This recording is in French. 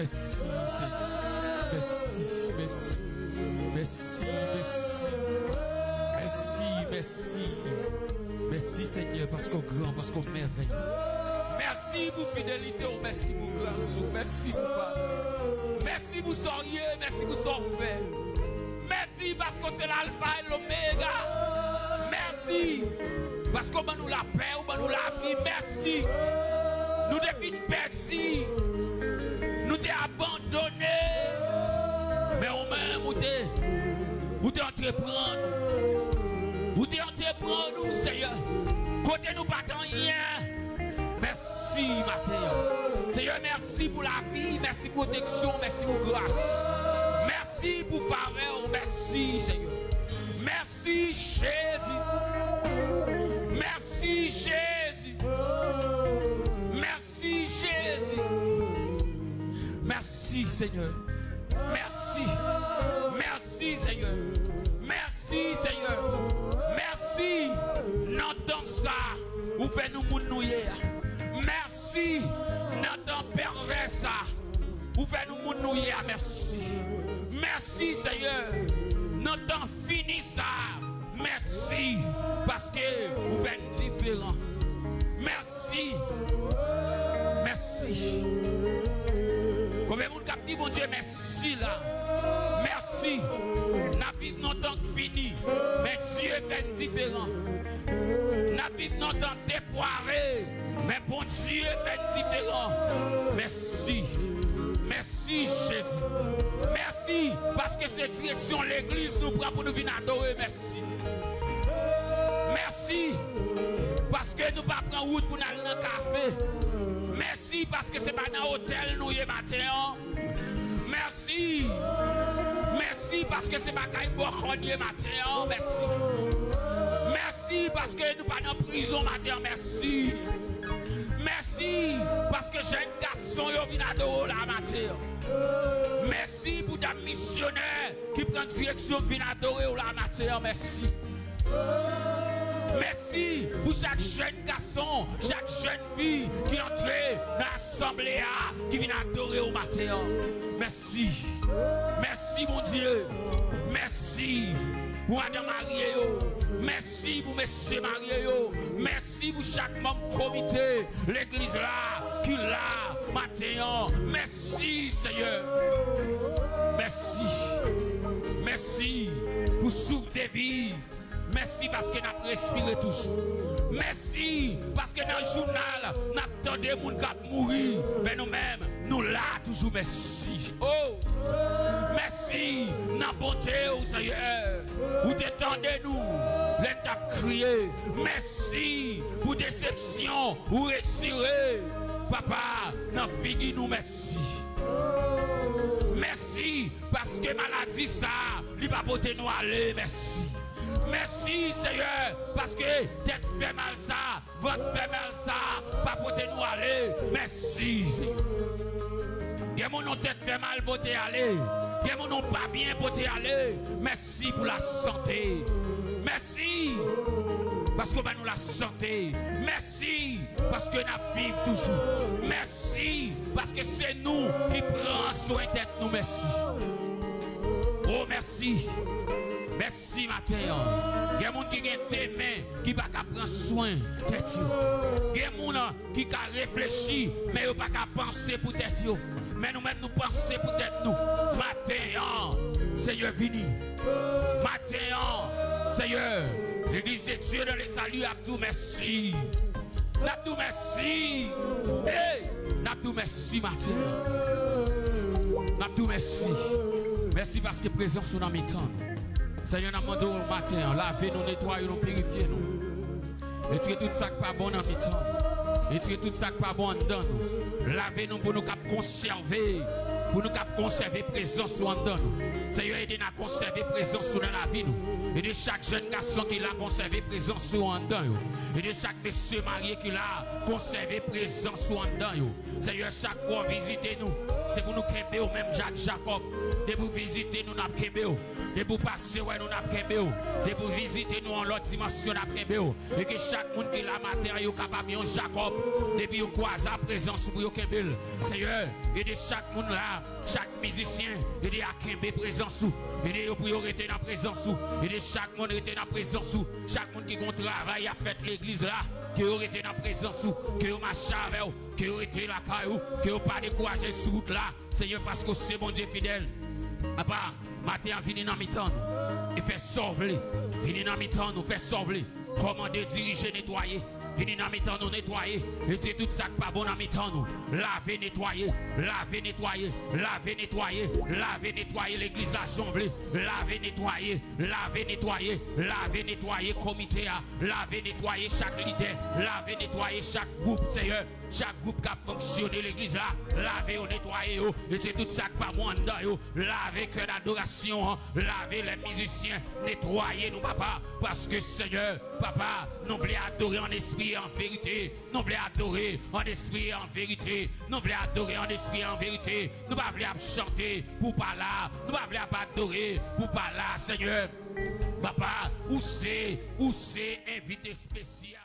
Merci, Seigneur. Merci, merci. Merci, merci. Merci, merci. Merci, Seigneur, parce qu'on grand, parce qu'on merveilleux. Merci pour fidélité, merci pour grâce, merci pour faveur. Merci pour sorier, merci pour sorfait. Merci parce que c'est l'alpha et l'oméga. Merci parce qu'on nous la paix, on nous la vie. Merci. Nous devons perdre, nous t'avons abandonné. Mais au même, vous t'avez entreprendre. Vous t'avez entreprendre, nous, Seigneur. Côté nous pas rien. Merci, Mathieu. Seigneur, merci pour la vie, merci pour protection, merci pour grâce. Merci pour faveur, merci, Seigneur. Merci, Jésus. Merci, Jésus. Merci, Jésus. Merci, Seigneur. Merci. Merci, Seigneur. Merci, Seigneur. Merci. N'entends ça. Vous faites nous mounouiller. Merci. N'entends pervers ça. Vous faites nous mounouiller. Merci. Merci, Seigneur. N'entends fini ça. Merci. Parce que vous faites différent. Merci. Merci. Combien de monde capte mon Dieu, merci là. Merci. N'a vie longtemps fini. Mais Dieu fait différent. N'a vie longtemps dépoiré. Mais bon Dieu fait différent. Merci. Merci Jésus. Merci parce que cette direction l'église nous prend pour nous venir adorer. Merci. Merci parce que nous ne pas prendre route pour aller dans le café. Merci parce que c'est pas dans l'hôtel nous y matin. Merci. Merci parce que c'est pas dans le matin. Merci. Merci parce que nous pas dans la prison matin. Merci. Merci parce que jeune garçon viennent adorer la matière. Merci pour des missionnaires qui prennent direction viennent adorer la matière. Merci. Merci pour chaque jeune garçon, chaque jeune fille qui entre dans l'assemblée qui vient adorer au matin. Merci. Merci mon Dieu. Merci pour Madame mariée. Merci pour Monsieur marié. Merci pour chaque membre comité, l'église là, qui là, matin. Merci Seigneur. Merci. Merci pour souffle de vie. Merci parce que nous avons respiré toujours. Merci parce que dans le journal, nous avons des gens qui mourir. Mais nous-mêmes, nous là toujours. Merci. Oh! Merci. Dans bonté, oh Seigneur. Vous détendez-nous. L'État crié. Merci pour déception. Vous retirez. Papa, dans figure nous merci. Merci parce que maladie ça, il va porter nous aller. Merci. Merci Seigneur, parce que tête fait mal ça, votre fait mal ça, pas porter nous aller. Merci Seigneur. Que mon nom tête fait mal porter aller, que mon nom pas bien porter aller. Merci pour la santé. Merci parce que nous la santé. Merci parce que nous vivons toujours. Merci parce que c'est nous qui prenons soin de nous. Merci. Oh merci. Merci matin. Il y a des gens qui ont des mains qui ne peuvent pas prendre soin de tête. Il y a des gens qui ont réfléchi mais ils ne peuvent pas penser pour tête. Mais nous-mêmes nous pensons pour tête nous. Matin, Seigneur vini. Matin, Seigneur, l'église de Dieu dans les saluts à tout merci. À tout merci. Hey, à tout merci matin. À tout merci. Merci parce que présence sur notre temps. Seigneur, nous demandons au matin, lavez-nous, nettoyez-nous, purifiez-nous. Retirez tout ça qui n'est pas bon dans notre temps. Retirez tout ça qui n'est pas bon dans nous. Lavez-nous pour nous conserver. Pour nous conserver présence sur nous. Seigneur, aidez-nous à conserver présence sur la vie. Aidez chaque jeune garçon qui l'a conservé présence sur nous. Aidez chaque monsieur marié qui l'a conservé présence sur nous. Seigneur, chaque fois visitez-nous. c'est pour nous kembe ou même Jacques Jacob. De pour visiter nous n'a kembe. De pour passer ouais nous n'a kembe. De pour visiter nous en l'autre dimension n'a kembe. Et que chaque monde qui la matériau capable en Jacob. Depuis au croise à présence pour yo kembe. Seigneur, et de chaque monde là, chaque musicien, et de à kembe présence ou. Et de pour yo rester dans présence ou. Et de chaque monde rester dans présence ou. Chaque monde qui gon travail a fait l'église là, qui aurait été dans présence ou, qui aurait marché avec ou, qui aurait été la caillou, qui aurait pas découragé sur route là. Seigneur, parce que c'est bon Dieu fidèle. Papa, matin, vini dans mi-temps nous. Et fait sauver. Vini dans mi-temps nous, fait sauver. Commander, diriger, nettoyer. Vini dans mi-temps nous nettoyer. Et c'est tout ça qui pas bon dans mi-temps nous. Laver, nettoyer. Laver, nettoyer. Laver, nettoyer. Laver, nettoyer l'église à jongler. Laver, nettoyer. Laver, nettoyer. Laver, nettoyer comité. Laver, nettoyer chaque leader. Laver, nettoyer chaque groupe, Seigneur. Chaque groupe qui a fonctionné l'église là, laver ou nettoyer, et c'est tout ça qui pas bon dedans, laver que l'adoration, laver les musiciens, nettoyer nous papa, parce que Seigneur, papa, nous voulons adorer en esprit et en vérité, nous voulons adorer en esprit et en vérité, nous voulons adorer en esprit et en vérité, nous ne voulons pas chanter pour pas là, nous ne voulons pas adorer pour pas là, Seigneur, papa, où c'est invité spécial.